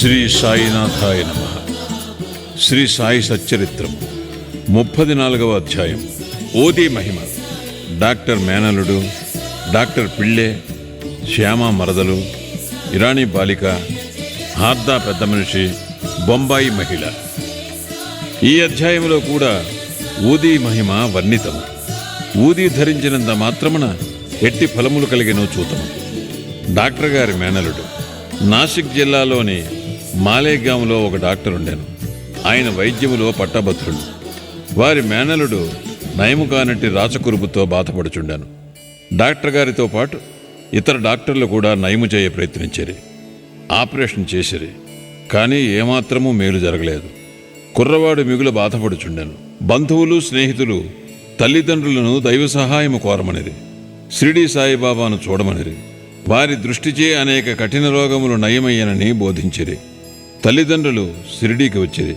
శ్రీ సాయినాథాయ నమః. శ్రీ సాయి సచ్చరిత్రం 34వ అధ్యాయం. ఓదీ మహిమ. డాక్టర్ మేనలుడు, డాక్టర్ పిళ్ళే, శ్యామ మరదలు, ఇరానీ బాలిక, హార్దా పెద్ద మనిషి, బొంబాయి మహిళ. ఈ అధ్యాయంలో కూడా ఊదీ మహిమ వర్ణితము. ఊదీ ధరించినంత మాత్రమున ఎట్టి ఫలములు కలిగినో చూతము. డాక్టర్ గారి మేనలుడు. నాసిక్ జిల్లాలోని మాలేగాంలో ఒక డాక్టర్ ఉండెను. ఆయన వైద్యములో పట్టభద్రుడు. వారి మేనలుడు నయము కానట్టి రాచకురుపుతో బాధపడుచుండాను. డాక్టర్ గారితో పాటు ఇతర డాక్టర్లు కూడా నయము చేయ ప్రయత్నించారు. ఆపరేషన్ చేసిరి, కానీ ఏమాత్రమూ మేలు జరగలేదు. కుర్రవాడు మిగులు బాధపడుచుండాను. బంధువులు, స్నేహితులు తల్లిదండ్రులను దైవ సహాయము కోరమనిది, షిరిడీ సాయిబాబాను చూడమనిది. వారి దృష్టిచే అనేక కఠిన రోగములు నయమయ్యనని బోధించిరి. తల్లిదండ్రులు షిరిడీకి వచ్చిరి.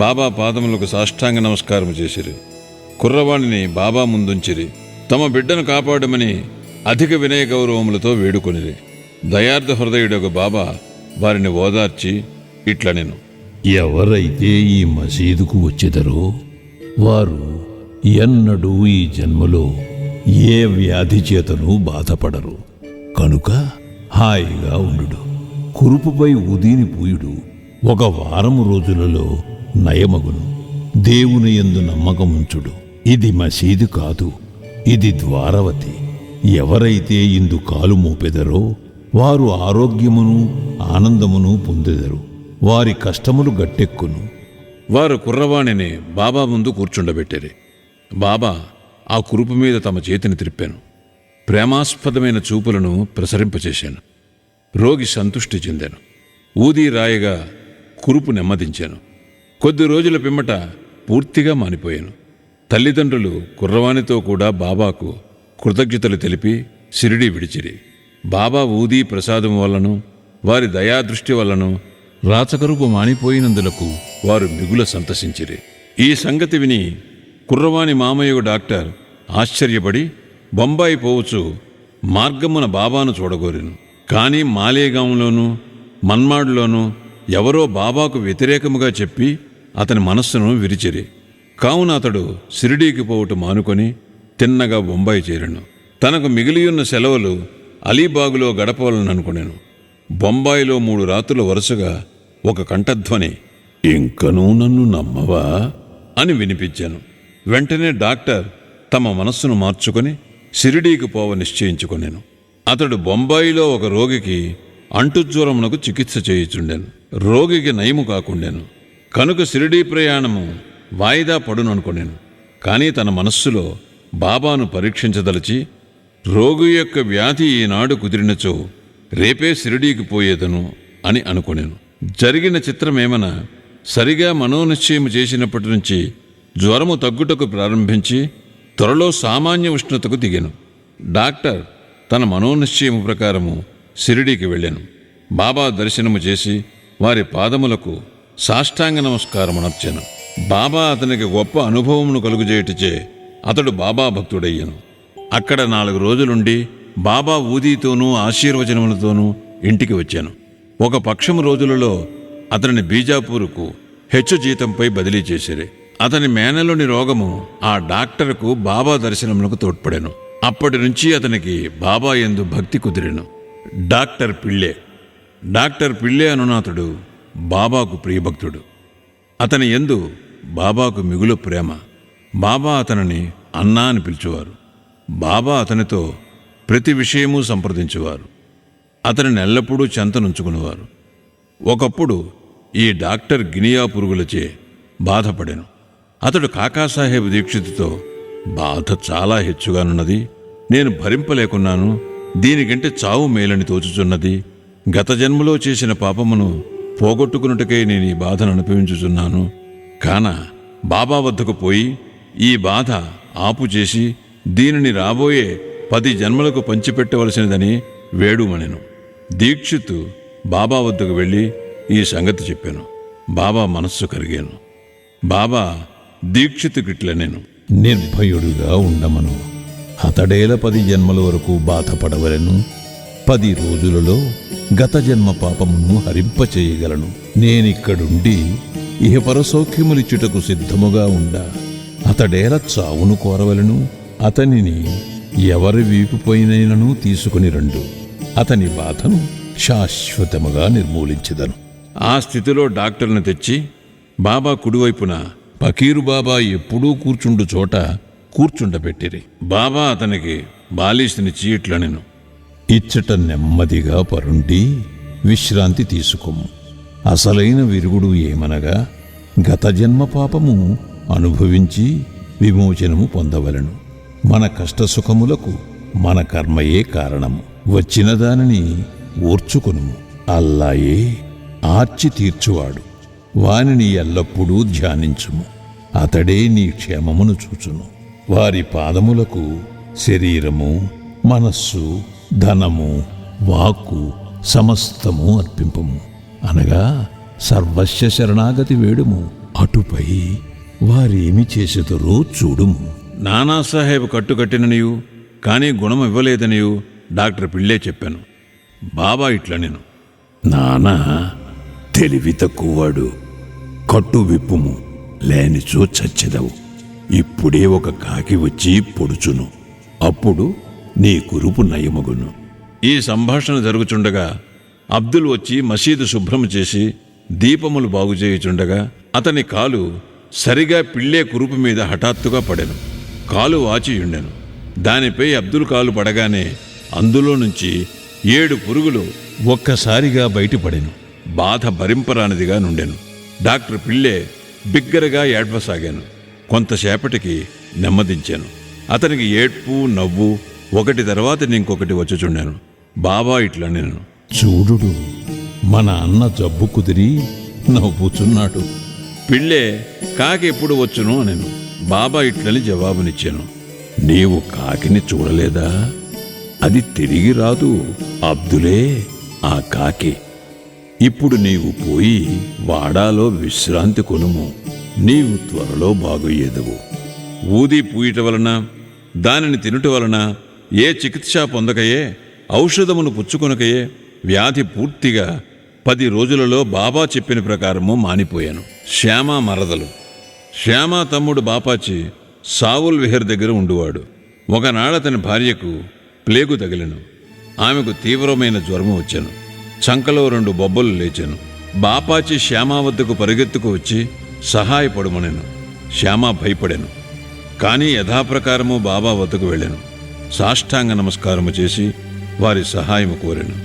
బాబా పాదములకు సాష్టాంగ నమస్కారం చేసిరి. కుర్రవాణిని బాబా ముందుంచిరి. తమ బిడ్డను కాపాడమని అధిక వినయ గౌరవములతో వేడుకొనిరి. దయార్థ హృదయుడొక బాబా వారిని ఓదార్చి ఇట్లనెను: ఎవరైతే ఈ మసీదుకు వచ్చెదరో వారు ఎన్నడూ ఈ జన్మలో ఏ వ్యాధి చేతను బాధపడరు. కనుక హాయిగా ఉండు. కురుపుపై ఉదీని పూయుడు 1 వారము రోజులలో నయమగును. దేవుని యందు నమ్మకముంచుడు. ఇది మసీదు కాదు, ఇది ద్వారవతి. ఎవరైతే ఇందు కాలు మోపెదరో వారు ఆరోగ్యమును ఆనందమును పొందెదరు. వారి కష్టములు గట్టెక్కును. వారు కుర్రవాణిని బాబా ముందు కూర్చుండబెట్టిరి. బాబా ఆ కురుపు మీద తమ చేతిని త్రిప్పాను. ప్రేమాస్పదమైన చూపులను ప్రసరింపచేశాను. రోగి సంతుష్టి చెందాను. ఊదీ రాయగా కురుపు నెమ్మదించాను. కొద్ది రోజుల పిమ్మట పూర్తిగా మానిపోయాను. తల్లిదండ్రులు కుర్రవాణితో కూడా బాబాకు కృతజ్ఞతలు తెలిపి షిరిడీ విడిచిరి. బాబా ఊదీ ప్రసాదం వల్లను వారి దయాదృష్టి వల్లను రాచకరుపు మానిపోయినందులకు వారు మిగుల సంతసించిరి. ఈ సంగతి విని కుర్రవాణి మామయ్య డాక్టర్ ఆశ్చర్యపడి బొంబాయి పోవచ్చు మార్గమున బాబాను చూడగోరెను. కానీ మాలేగాంలోనూ మన్మాడ్లోనూ ఎవరో బాబాకు వ్యతిరేకముగా చెప్పి అతని మనస్సును విరిచిరి. కావున అతడు షిరిడీకి పోవుట మానుకొని తిన్నగా బొంబాయి చేరెను. తనకు మిగిలియున్న సెలవులు అలీబాగులో గడపవలననుకొనెను. బొంబాయిలో 3 రాత్రుల వరుసగా ఒక కంఠధ్వని, "ఇంకనూ నన్ను నమ్మవా?" అని వినిపించాను. వెంటనే డాక్టర్ తమ మనస్సును మార్చుకొని షిరిడీకి పోవ నిశ్చయించుకొనెను. అతడు బొంబాయిలో ఒక రోగికి అంటుజ్వరమునకు చికిత్స చేయుచుండెను. రోగికి నయము కాకుండెను. కనుక షిరిడీ ప్రయాణము వాయిదా పడుననుకొనెను. కానీ తన మనస్సులో బాబాను పరీక్షించదలచి, రోగి యొక్క వ్యాధి ఈనాడు కుదిరినచో రేపే షిరిడీకి పోయేదను అని అనుకొనెను. జరిగిన చిత్రమేమన, సరిగా మనోనిశ్చయము చేసినప్పటి నుంచి జ్వరము తగ్గుటకు ప్రారంభించి త్వరలో సామాన్య ఉష్ణతకు దిగెను. డాక్టర్ తన మనోనిశ్చయము ప్రకారము షిరిడీకి వెళ్ళాను. బాబా దర్శనము చేసి వారి పాదములకు సాష్టాంగ నమస్కారమునర్చాను. బాబా అతనికి గొప్ప అనుభవమును కలుగుజేయటచే అతడు బాబా భక్తుడయ్యను. అక్కడ 4 రోజులుండి బాబా ఊదీతోనూ ఆశీర్వచనములతోనూ ఇంటికి వచ్చాను. ఒక పక్షము రోజులలో అతనిని బీజాపూరుకు హెచ్చు జీతంపై బదిలీ చేసిరి. అతని మేనలోని రోగము ఆ డాక్టర్కు బాబా దర్శనమునకు తోడ్పడెను. అప్పటి నుంచి అతనికి బాబా యందు భక్తి కుదిరెను. డాక్టర్ పిళ్ళే. డాక్టర్ పిళ్ళే అనునాథుడు బాబాకు ప్రియభక్తుడు. అతని యందు బాబాకు మిగులు ప్రేమ. బాబా అతనిని అన్నా అని పిలిచేవారు. బాబా అతనితో ప్రతి విషయమూ సంప్రదించేవారు. అతనిని ఎల్లప్పుడూ చెంతనుంచుకునేవారు. ఒకప్పుడు ఈ డాక్టర్ గినియా పురుగులచే బాధపడెను. అతడు కాకాసాహెబ్ దీక్షితుతో, "బాధ చాలా హెచ్చుగానున్నది. నేను భరింపలేకున్నాను. దీనికంటే చావు మేలని తోచుచున్నది. గత జన్మలో చేసిన పాపమును పోగొట్టుకున్నట్టుకై నేను ఈ బాధను అనుభవించుచున్నాను. కాన బాబా వద్దకు పోయి ఈ బాధ ఆపు చేసి దీనిని రాబోయే 10 జన్మలకు పంచిపెట్టవలసినదని వేడుమనెను." దీక్షితు బాబా వద్దకు వెళ్ళి ఈ సంగతి చెప్పాను. బాబా మనస్సు కరిగాను. బాబా దీక్షితుకిట్లనెను, నిర్భయుడుగా ఉండమను. అతడేల 10 జన్మల వరకు బాధపడవలెను. 10 రోజులలో గత జన్మ పాపమును హరింపచేయగలను. నేనిక్కడుండి ఇహపర సౌఖ్యములిచ్చుటకు సిద్ధముగా ఉండా. అతడేల చావును కోరవలను. అతనిని ఎవరి వీపుపైనైనను తీసుకుని రండు. అతని బాధను శాశ్వతముగా నిర్మూలించెదను. ఆ స్థితిలో డాక్టర్ను తెచ్చి బాబా కుడివైపున పకీరు బాబా ఎప్పుడూ కూర్చుండు చోట కూర్చుండబెట్టిరి. బాబా అతనికి బాలీసునిచ్చి ఇట్లనెను, ఇచ్చట నెమ్మదిగా పరుండి విశ్రాంతి తీసుకొమ్ము. అసలైన విరుగుడు ఏమనగా గత జన్మ పాపము అనుభవించి విమోచనము పొందవలను. మన కష్టసుఖములకు మన కర్మయే కారణము. వచ్చిన దానిని ఓర్చుకొనుము. అల్లాయే ఆర్చి తీర్చువాడు. వానిని ఎల్లప్పుడూ ధ్యానించుము. అతడే నీ క్షేమమును చూచును. వారి పాదములకు శరీరము, మనస్సు, ధనము, వాక్కు సమస్తము అర్పింపము. అనగా సర్వస్య శరణాగతి వేడుము. అటుపై వారేమి చేసేదరో చూడుము. నానాసాహెబ్ కట్టుకట్టిననియు కానీ గుణం ఇవ్వలేదనియు డాక్టర్ పిళ్ళే చెప్పాను. బాబా ఇట్లనెను, నానా తెలివి తక్కువవాడు. కట్టు విప్పుము, లేనిచో చచ్చెదవు. ఇప్పుడే ఒక కాకి వచ్చి పొడుచును. అప్పుడు నీ కురుపు నయమగును. ఈ సంభాషణ జరుగుచుండగా అబ్దుల్ వచ్చి మసీదు శుభ్రం చేసి దీపములు బాగుచేయుచుండగా అతని కాలు సరిగా పిళ్ళే కురుపు మీద హఠాత్తుగా పడెను. కాలు వాచియుండెను. దానిపై అబ్దుల్ కాలు పడగానే అందులో నుంచి 7 పురుగులు ఒక్కసారిగా బయటపడెను. బాధ భరింపరానిదిగా నుండెను. డాక్టర్ పిళ్ళే బిగ్గరగా ఏడ్వసాగాను. కొంతసేపటికి నెమ్మదించాను. అతనికి ఏడ్పు, నవ్వు ఒకటి తర్వాత ఇంకొకటి వచ్చుచుండాను. బాబా ఇట్లనెను, చూడుడు, మన అన్న జబ్బు కుదిరి నవ్వుచున్నాడు. పిళ్ళే కాకి ఎప్పుడు వచ్చును నేను బాబా ఇట్లని జవాబునిచ్చాను. నీవు కాకిని చూడలేదా? అది తిరిగి రాదు. అబ్దులే ఆ కాకి. ఇప్పుడు నీవు పోయి వాడాలో విశ్రాంతి కొనుము. నీవు త్వరలో బాగయ్యేదవు. ఊది పూయట వలన దానిని తినుట వలన ఏ చికిత్స పొందకయే, ఔషధమును పుచ్చుకొనకయే వ్యాధి పూర్తిగా 10 రోజులలో బాబా చెప్పిన ప్రకారము మానిపోయాను. శ్యామ మరదలు. శ్యామ తమ్ముడు బాపాచి సావుల్ విహర్ దగ్గర ఉండువాడు. ఒకనాడు అతని భార్యకు ప్లేగు తగిలెను. ఆమెకు తీవ్రమైన జ్వరము వచ్చాను. చంకలో 2 బొబ్బలు లేచాను. బాపాచి శ్యామ వద్దకు పరిగెత్తుకు వచ్చి సహాయపడుమనెను. శ్యామ భయపడాను. కానీ యథాప్రకారము బాబా వద్దకు వెళ్ళాను. సాష్టాంగ నమస్కారము చేసి వారి సహాయము కోరాను.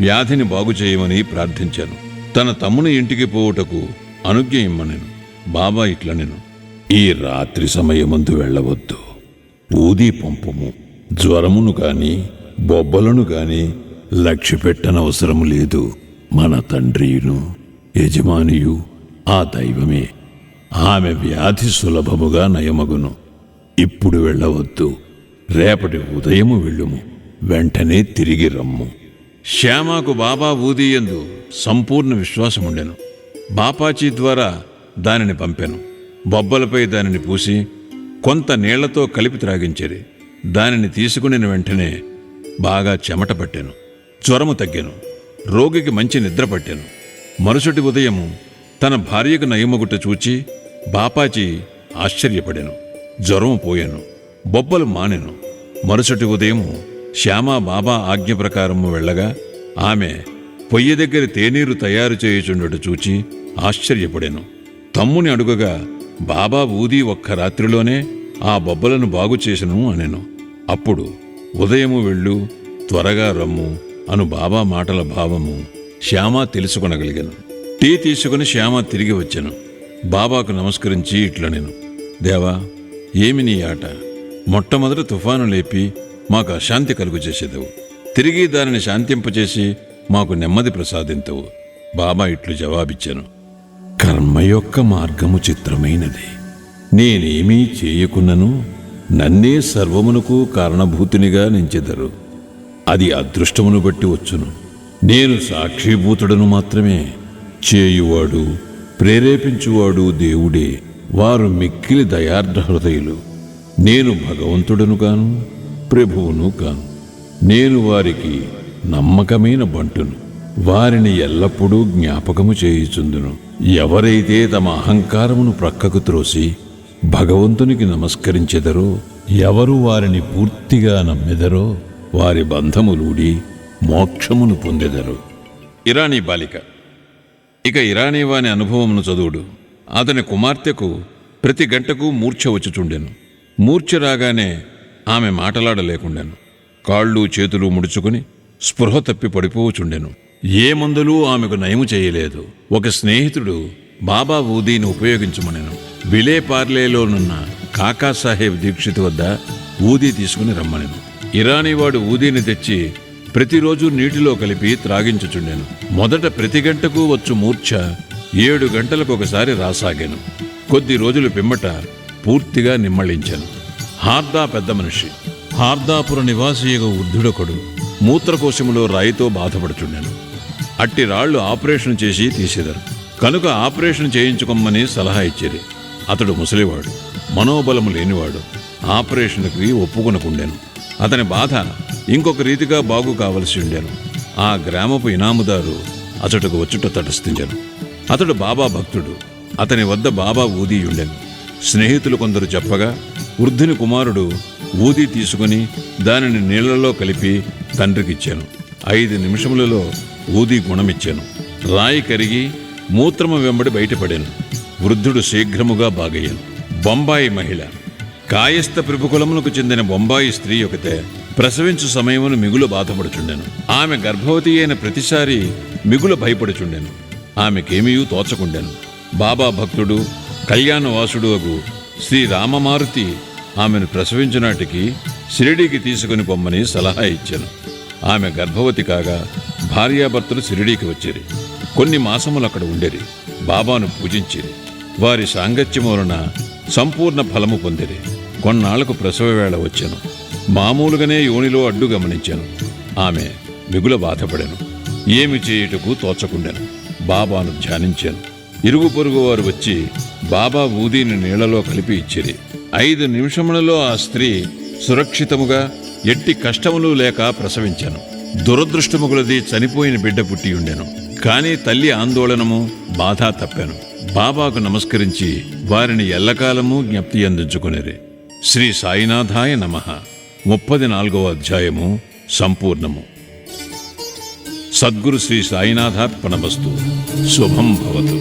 వ్యాధిని బాగు చేయమని ప్రార్థించాను. తన తమ్ముని ఇంటికి పోవుటకు అనుజ్ఞ ఇమ్మనెను. బాబా ఇట్లనెను, ఈ రాత్రి సమయమందు వెళ్ళవద్దు. ఊది పంపుము. జ్వరమును కాని బొబ్బలను కాని లక్ష్య పెట్టనవసరము లేదు. మన తండ్రియును యజమానియు ఆ దైవమే. ఆమె వ్యాధి సులభముగా నయమగును. ఇప్పుడు వెళ్ళవద్దు. రేపటి ఉదయము వెళ్ళుము. వెంటనే తిరిగి రమ్ము. శ్యామకు బాబా ఊదియందు సంపూర్ణ విశ్వాసముండెను. బాపాచి ద్వారా దానిని పంపాను. బొబ్బలపై దానిని పూసి కొంత నీళ్లతో కలిపి త్రాగించేది. దానిని తీసుకుని వెంటనే బాగా చెమట పట్టాను. జ్వరము తగ్గాను. రోగికి మంచి నిద్ర పట్టాను. మరుసటి ఉదయము తన భార్యకు నయమగుట చూచి బాపాచి ఆశ్చర్యపడాను. జ్వరము పోయాను. బొబ్బలు మానెను. మరుసటి ఉదయము శ్యామ బాబా ఆజ్ఞ ప్రకారము వెళ్ళగా ఆమె పొయ్యి దగ్గర తేనీరు తయారు చేయుచుండట చూచి ఆశ్చర్యపడాను. తమ్ముని అడుగగా బాబా ఊది ఒక్క రాత్రిలోనే ఆ బొబ్బలను బాగు చేసెను అనెను. అప్పుడు ఉదయము వెళ్ళు, త్వరగా రమ్ము అను బాబా మాటల భావము శ్యామ తెలుసుకొనగలిగాను. టీ తీసుకుని శ్యామ తిరిగి వచ్చాను. బాబాకు నమస్కరించి ఇట్లనెను, దేవా, ఏమి నీ ఆట? మొట్టమొదట తుఫాను లేపి మాకు అశాంతి కలుగు చేసేదవు. తిరిగి దానిని శాంతింపచేసి మాకు నెమ్మది ప్రసాదింతవు. బాబా ఇట్లు జవాబిచ్చాను, కర్మ యొక్క మార్గము చిత్రమైనది. నేనేమీ చేయకున్నను నన్నే సర్వమునకు కారణభూతునిగా నించెదరు. అది అదృష్టమును బట్టి వచ్చును. నేను సాక్షిభూతుడను మాత్రమే. చేయువాడు ప్రేరేపించువాడు దేవుడే. వారు మిక్కిలి దయార్ధ హృదయులు. నేను భగవంతుడను కాను, ప్రభువును కాను. నేను వారికి నమ్మకమైన బంటును. వారిని ఎల్లప్పుడూ జ్ఞాపకము చేయుచుందును. ఎవరైతే తమ అహంకారమును ప్రక్కకు త్రోసి భగవంతునికి నమస్కరించెదరో, ఎవరు వారిని పూర్తిగా నమ్మెదరో, వారి బంధములూడి మోక్షమును పొందెదరు. ఇరానీ బాలిక. ఇక ఇరానీ వాని అనుభవమును చదువుడు. అతని కుమార్తెకు ప్రతి గంటకు మూర్ఛ వచ్చుచుండెను. మూర్ఛ రాగానే ఆమె మాటలాడలేకుండెను. కాళ్ళు చేతులు ముడుచుకుని స్పృహ తప్పి పడిపోవచుండెను. ఏ మందులు ఆమెకు నయము చేయలేదు. ఒక స్నేహితుడు బాబా ఊదీని ఉపయోగించమనెను. విలే పార్లేలోనున్న కాకాసాహెబ్ దీక్షిత్ వద్ద ఊదీ తీసుకుని రమ్మనెను. ఇరానీవాడు ఊదీని తెచ్చి ప్రతిరోజు నీటిలో కలిపి త్రాగించుచుండెను. మొదట ప్రతి గంటకు వచ్చు మూర్ఛ 7 గంటలకు ఒకసారి రాసాగాను. కొద్ది రోజులు పిమ్మట పూర్తిగా నిమ్మళించాను. హార్దా పెద్ద మనిషి. హార్దాపుర నివాసియగు వృద్ధుడొకడు మూత్రకోశములో రాయితో బాధపడుచుండెను. అట్టి రాళ్లు ఆపరేషన్ చేసి తీసేదరు కనుక ఆపరేషన్ చేయించుకోమని సలహా ఇచ్చేది. అతడు ముసలివాడు, మనోబలము లేనివాడు. ఆపరేషన్కి ఒప్పుకొనకుండెను. అతని బాధ ఇంకొక రీతిగా బాగు కావలసి ఉండెను. ఆ గ్రామపు ఇనాముదారు అతడుకు వచ్చుట తటస్థించెను. అతడు బాబా భక్తుడు. అతని వద్ద బాబా ఊదీ ఉండెను. స్నేహితులు కొందరు చెప్పగా వృద్ధుని కుమారుడు ఊదీ తీసుకుని దానిని నీళ్లలో కలిపి తండ్రికిచ్చాను. 5 నిమిషములలో ఊదీ గుణమిచ్చాను. రాయి కరిగి మూత్రము వెంబడి బయటపడాను. వృద్ధుడు శీఘ్రముగా బాగయ్యాను. బొంబాయి మహిళ. కాయస్థ ప్రభుకులమునకు చెందిన బొంబాయి స్త్రీ ఒకతే ప్రసవించు సమయమును మిగులు బాధపడుచుండెను. ఆమె గర్భవతి అయిన ప్రతిసారి మిగులు భయపడుచుండెను. ఆమెకేమీయూ తోచకుండెను. బాబా భక్తుడు కళ్యాణవాసుడు అగు శ్రీ రామమారుతి ఆమెను ప్రసవించునాటికి షిరిడీకి తీసుకుని పొమ్మని సలహా ఇచ్చాను. ఆమె గర్భవతి కాగా భార్యాభర్తలు షిరిడీకి వచ్చిరి. కొన్ని మాసములు అక్కడ ఉండేరి. బాబాను పూజించిరి. వారి సాంగత్యము వలన సంపూర్ణ ఫలము పొందిరి. కొన్నాళ్లకు ప్రసవ వేళ వచ్చాను. మామూలుగానే యోనిలో అడ్డు గమనించాను. ఆమె మిగుల బాధపడాను. ఏమి చేయుటకు తోచకుండాను. బాబాను ధ్యానించాను. ఇరుగు పొరుగు వారు వచ్చి బాబా ఊదీని నీళ్లలో కలిపి ఇచ్చిరి. 5 నిమిషములలో ఆ స్త్రీ సురక్షితముగా ఎట్టి కష్టములు లేక ప్రసవించాను. దురదృష్టము కొలది చనిపోయిన బిడ్డ పుట్టి ఉండెను. కానీ తల్లి ఆందోళనము బాధ తప్పాను. బాబాకు నమస్కరించి వారిని ఎల్లకాలము జ్ఞప్తి అందించుకునేది. శ్రీ సాయినాథాయ నమః. 34వ అధ్యాయము సంపూర్ణము. సద్గురు శ్రీ సాయినాథార్పణమస్తు. శుభం భవతు.